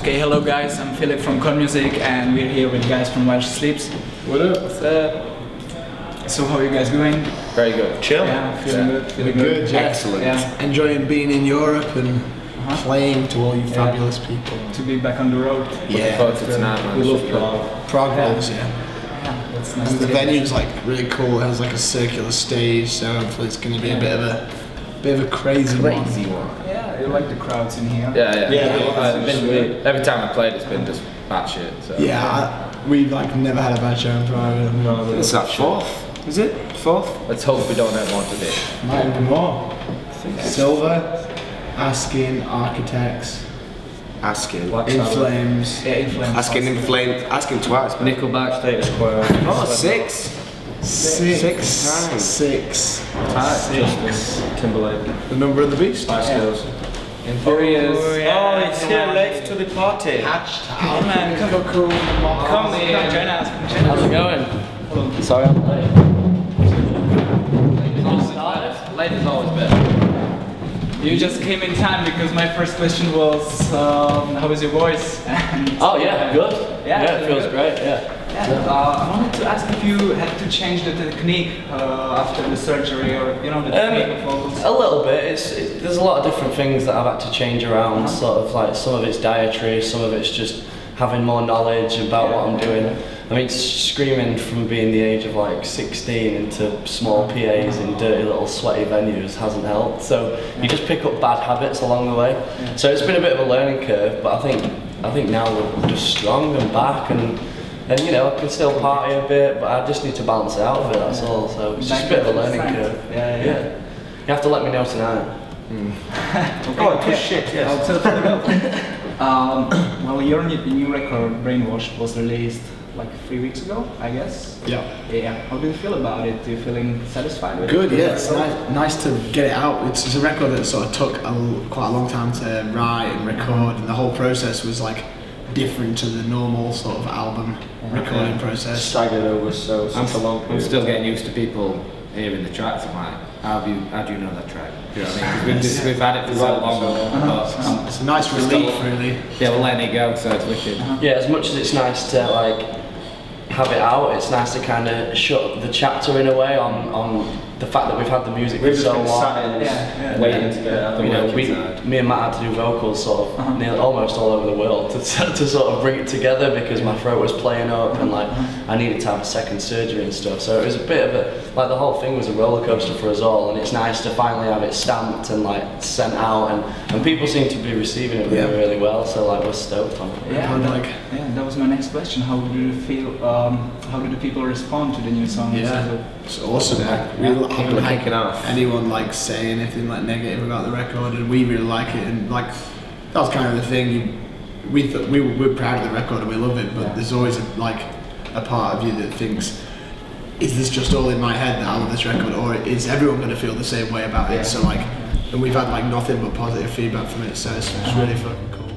Okay, hello guys, I'm Philip from Con Music and we're here with guys from While She Sleeps. What up? What's up? So how are you guys doing? Very good. Chill? Yeah, feeling good. Feeling good. Yeah. Excellent. Yeah. Enjoying being in Europe and playing to all you fabulous people. To be back on the road. Yeah. Looking forward to tonight, man. We love Prague. Prague rules, yeah. Yeah, that's nice. And the to hear. venue's like really cool. It has like a circular stage, so hopefully it's going to be a bit of a crazy one. Yeah, you like the crowds in here. Every time I played, it's been just batshit. So. Yeah, we've like never had a bad show in Prague. No, it's that fourth. Is it? Fourth? Let's hope we don't have one today. Might have been more. Silver, Asking, Architects, Asking. In Flames. Yeah, In Flames. Asking in Flames. Asking twice. But Nickelback, Status Quo. oh, six. Six times. Six. Timberlake. The number of the beast. Spice Girls. Imperious. Oh, it's here late to the party. Come man, come cool. Come join us. How's it going? Sorry, I'm late. Late is always better. You just came in time because my first question was, how is your voice? And Oh yeah, good. Yeah, it feels good. great. Yeah. I wanted to ask if you had to change the technique after the surgery, or you know, the technique of vocals. A little bit. There's a lot of different things that I've had to change around. Sort of like some of it's dietary, some of it's just having more knowledge about what I'm doing. I mean, screaming from being the age of like 16 into small PAs in dirty little sweaty venues hasn't helped. So you just pick up bad habits along the way. So it's been a bit of a learning curve, but I think now we're just strong and back, and you know, I can still party a bit, but I just need to balance it out a bit. That's all. So it's just a bit of a learning curve. Yeah. You have to let me know tonight. Okay, shit, yes. I'll totally go. Well, your new record, Brainwashed, was released like 3 weeks ago, I guess. Yeah. How do you feel about it? Do you feeling satisfied with it? Good, yeah. It's nice to get it out. It's a record that sort of took quite a long time to write and record, and the whole process was like different to the normal sort of album recording process. Staggered over so long. I'm still getting used to people hearing the tracks. I'm like, how do you know that track? Do you know what I mean? 'Cause we've had it for so long. It's a nice relief, really. Yeah, we're letting it go, so it's wicked. Yeah, as much as it's nice to like have it out, it's nice to kind of shut the chapter in a way on the fact that we've had the music for so long. Waiting to get it out. You know, me and Matt had to do vocals sort of almost all over the world to sort of bring it together, because my throat was playing up and like I needed to have a second surgery and stuff. So it was a bit of like the whole thing was a roller coaster for us all, and it's nice to finally have it stamped and like sent out, and people seem to be receiving it really well. So like we're stoked on it. Yeah, that was my next question. How do you feel? How do the people respond to the new song? Yeah, it's awesome. We haven't had anyone like say anything like negative about the record, and we really like it. And like that was kind of the thing. We thought we're proud of the record and we love it, but there's always a part of you that thinks, is this just all in my head that I love this record, or is everyone going to feel the same way about it? So like, and we've had like nothing but positive feedback from it, so it's really fucking cool.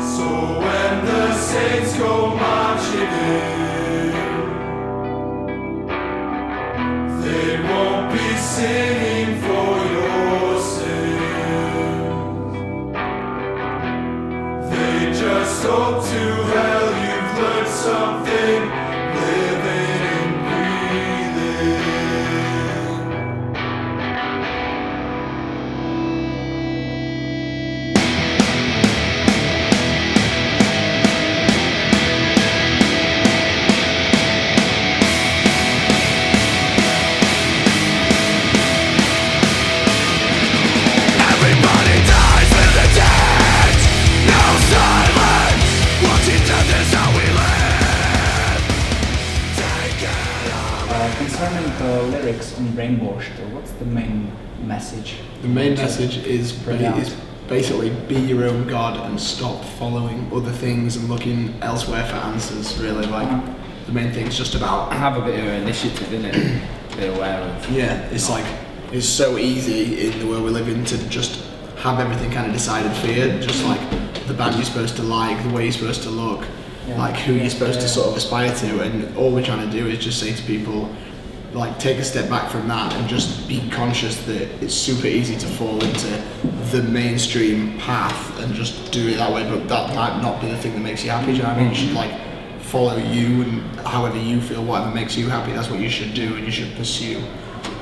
So when the saints go marching in, they won't be singing for your sins. They just hope to hell you've learned something, living and breathing. Everybody dies with the dead. No silence. Watching death is how we live. Take it on. Concerning the lyrics on Brainwashed, what's the main message? The main message is basically be your own god and stop following other things and looking elsewhere for answers. Really, like the main thing's just about Have a bit of initiative in it. Be aware of. Yeah, it's like it's so easy in the world we live in to just have everything kind of decided for you. Just like the band you're supposed to like, the way you're supposed to look, like who you're supposed to sort of aspire to, and all we're trying to do is just say to people, like take a step back from that and just be conscious that it's super easy to fall into the mainstream path and just do it that way, but that might not be the thing that makes you happy. Do you know what I mean? You should like follow you, and however you feel, whatever makes you happy, that's what you should do and you should pursue.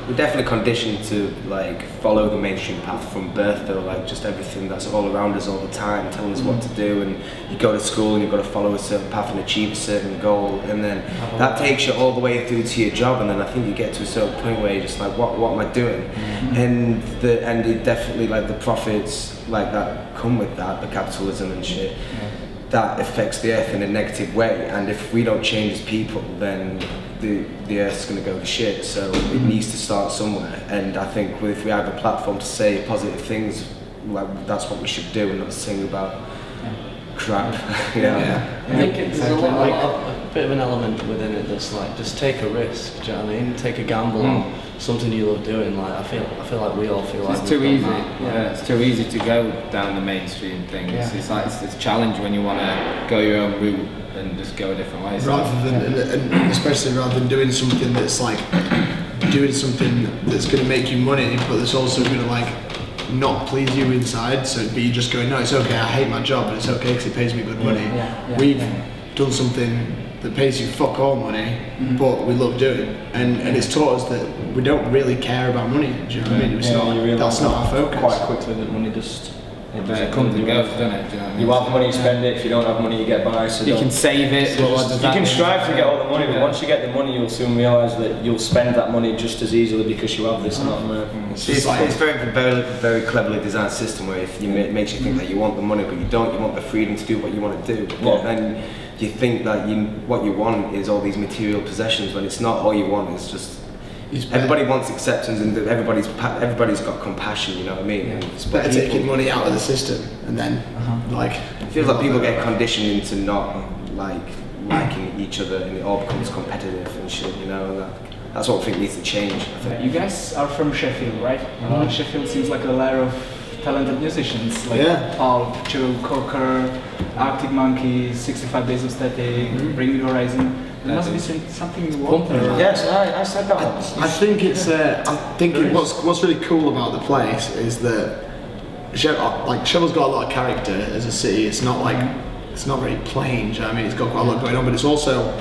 We're definitely conditioned to like follow the mainstream path from birth though, like just everything that's all around us all the time telling us what to do, and you go to school and you've got to follow a certain path and achieve a certain goal, and then that takes you all the way through to your job, and then I think you get to a certain point where you're just like, what am I doing? And it definitely like the profits like that come with that, the capitalism and shit, that affects the earth in a negative way, and if we don't change as people, then the earth's going to go to shit. So it needs to start somewhere, and I think if we have a platform to say positive things, like that's what we should do, and not sing about crap. I think there's a bit of an element within it that's like, just take a risk. Do you know what I mean? Take a gamble on something you love doing. Like I feel like we all feel like it's too easy. It's too easy to go down the mainstream thing. It's like it's a challenge when you want to go your own route and just go a different way. Rather than, and especially rather than doing something that's like doing something that's going to make you money, but that's also going to like not please you inside. So it'd be just going, no, it's okay. I hate my job, but it's okay because it pays me good money. We've done something that pays you fuck all money, but we love doing, and it's taught us that we don't really care about money. Do you know what I mean? It's that's not our focus. Quite quickly that money just it comes and goes, doesn't it? Do you know what I mean? You have money, you spend it. If you don't have money, you get by. So you can save it. you can strive to get all the money, but once you get the money, you'll soon realise that you'll spend that money just as easily because you have this amount of money. It's very cleverly designed system where if it makes you think that you want the money, but you don't. You want the freedom to do what you want to do. But then you think that what you want is all these material possessions, when it's not. All you want is just. Everybody wants acceptance, and everybody's got compassion. You know what I mean? It's better taking money out of the system, and then like it feels like people get conditioned into not liking each other, and it all becomes competitive and shit. You know, that's what I think needs to change. I think. You guys are from Sheffield, right? Sheffield seems like a lair of talented musicians, like Paul, Joe Cocker, Arctic Monkeys, 65 Days of Static, Bring Me the Horizon. There must be something you want there. Yes, I said that. I think it's. What's really cool about the place is that Sheffield's got a lot of character as a city. It's not very plain. Do you know what I mean? It's got quite a lot going on, but it's also.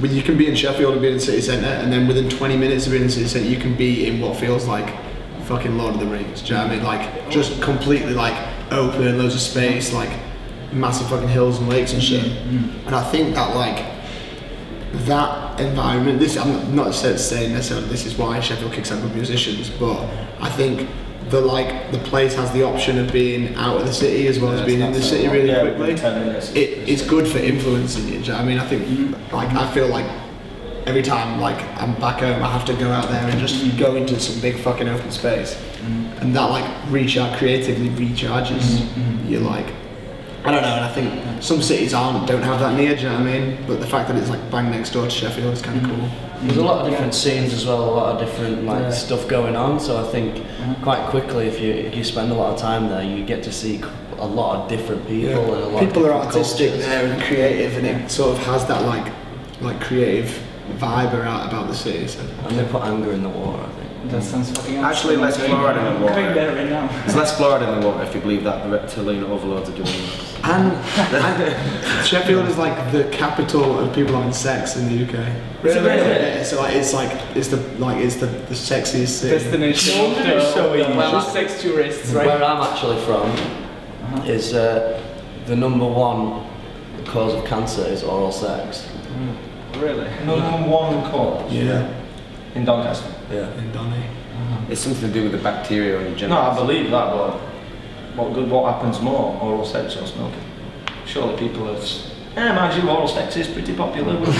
You can be in Sheffield and be in the city centre, and then within 20 minutes of being in the city centre, you can be in what feels like fucking Lord of the Rings. Do you know what I mean? Like just completely like open, loads of space, like massive fucking hills and lakes and shit. And I think that like. That environment, I'm not saying necessarily this is why Sheffield kicks out good musicians, but I think the place has the option of being out of the city as well as being in the city really quickly. It's good for influencing you. Do you know what I mean? I think I feel like every time like I'm back home, I have to go out there and just go into some big fucking open space, and that like creatively recharges you. Like I don't know, and I think some cities don't have that near, do you know what I mean? But the fact that it's like bang next door to Sheffield is kind of cool. There's a lot of different scenes as well, a lot of different stuff going on, so I think quite quickly if you spend a lot of time there, you get to see a lot of different people and a lot people of are artistic cultures. there and creative, and it sort of has that like creative vibe about the city. So. And they put anger in the water, I think. That sounds fucking Actually, less fluoride in the water. Going there right now. There's less fluoride in the water if you believe that the reptilian overlords are doing it. And Sheffield is like the capital of people having sex in the UK. Really? Yeah, so like it's the sexiest city. Destination for sex tourists, right? Where I'm actually from is the #1 cause of cancer is oral sex. Really? #1 cause? Yeah. In Doncaster? Yeah. In Donny. It's something to do with the bacteria on your No, genitals. I believe that, but what happens more, oral sex or smoking? Surely people have... mind you, oral sex is pretty popular with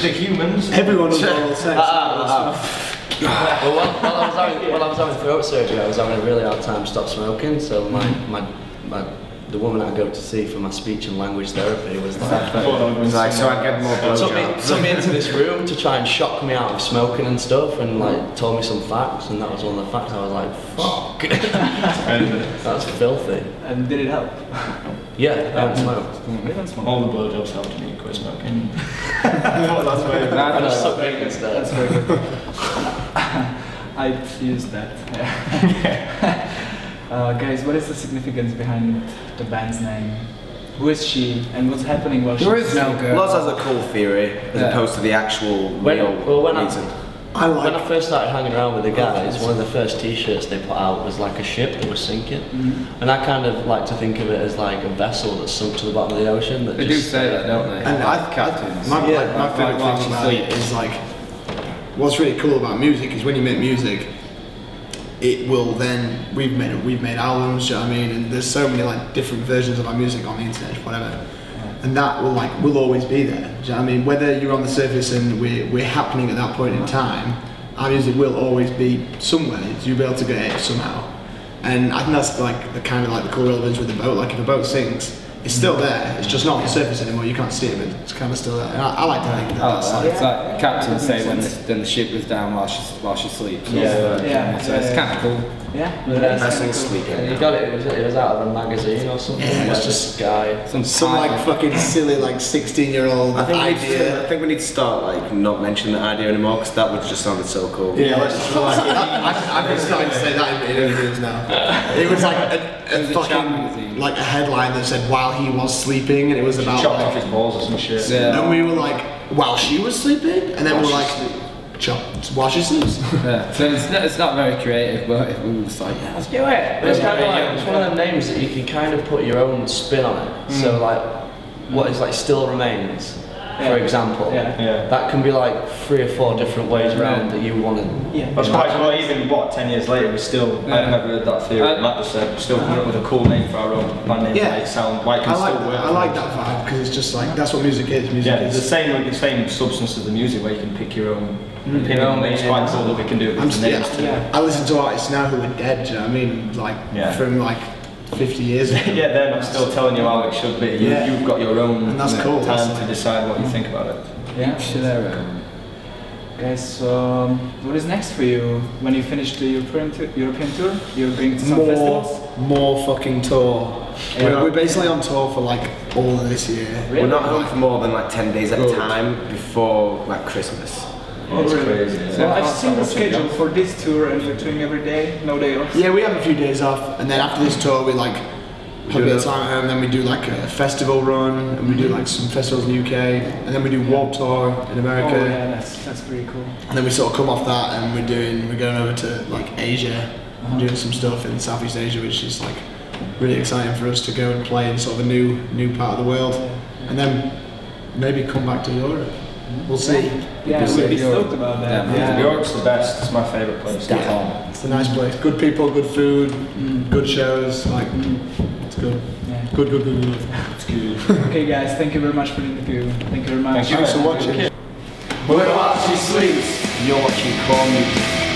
the humans. Everyone does oral sex. Well, while I was having throat surgery, I was having a really hard time stop smoking. So my the woman I go to see for my speech and language therapy was like, It's like, so I get more blowjobs. took me into this room to try and shock me out of smoking and stuff, and like told me some facts, and that was one of the facts. I was like, fuck, that's filthy. And did it help? Yeah, I haven't smoked. You don't smoke. All the blowjobs helped me quit smoking. That's very good. I just suck dick instead. That's very good. I'd use that. Yeah. Guys, what is the significance behind the band's name? Who is she, and what's happening while There she's is no girl. Loz has a cool theory as opposed to the actual real reason. When I first started hanging around with the guys, one of the first t-shirts they put out was like a ship that was sinking. And I kind of like to think of it as like a vessel that's sunk to the bottom of the ocean. That They do say that, don't they? And captains. my favourite while thing she about it sleeps. is like, what's really cool about music is when you make music, it will then, we've made albums, do you know what I mean? And there's so many like different versions of our music on the internet, whatever. And that will always be there. Do you know what I mean? Whether you're on the surface and we're happening at that point in time, our music will always be somewhere. You'll be able to get it somehow. And I think that's like the kind of like the cool relevance with the boat. Like if a boat sinks, it's still there. It's just not on the surface anymore. You can't see it, but it's kind of still there. And I like to think that's like. It's like the captain say when the ship was down while she sleeps. Yeah. So it's kind of cool. Yeah. Vessel sleeping. And you got it. It was out of a magazine or something. Yeah, it's like just this guy. Some like fucking silly like 16-year-old idea. I think we need to start like not mentioning the idea anymore because that would just sounded so cool. Yeah, I've been starting to say that in interviews now. It was like a fucking like a headline that said while he was sleeping, and it was about Chopped off like, his balls or some shit. Yeah. and we were like while she was sleeping, and then we were like chopped while she sleeps. Yeah. So it's not very creative, but we were just like, yeah, let's do it. But it's kind of like, it's one of them names that you can kind of put your own spin on it. So like, what is like Still Remains, for example, that can be like 3 or 4 different ways around that you want to. Yeah. That's quite cool. Even 10 years later, we still. I've never heard that theory. Like I said, we're still coming up with a cool name for our own band name. Yeah. Like sound like can still work. I like that vibe because it's just like that's what music is. Music Yeah, it's is the same substance as the music where you can pick your own opinion. It's quite cool that we can do it with the names too. I listen to artists now who are dead. Do you know what I mean? Like from like 50 years ago. Yeah, they're not still telling you how it should be. You've got your own And that's cool. time to decide what you think about it. Yeah. Guys, what is next for you when you finish the European tour? You're going to some festivals? More fucking tour. We're basically on tour for like all of this year. Really? We're not home for more than like 10 days at a time before like Christmas. It's crazy. Well, I've seen the schedule for this tour and you're touring every day, no day off. Yeah, we have a few days off, and then after this tour we like have a bit of time at home, then we do like a festival run, and we do like some festivals in the UK, and then we do Warped Tour in America. Oh yeah, that's pretty cool. And then we sort of come off that and we're going over to like Asia, doing some stuff in Southeast Asia, which is like really exciting for us to go and play in sort of a new part of the world, and then maybe come back to Europe. We'll see. Yeah, we'll be stoked about that. Yeah. Europe's the best. It's my favourite place. Yeah. It's a nice place. Good people, good food, good shows. Like it's good. Yeah. Good. It's good. Okay, guys, thank you very much for the interview. Thank you very much. Thanks for watching. We're watching Sleeps. You're watching Core Music.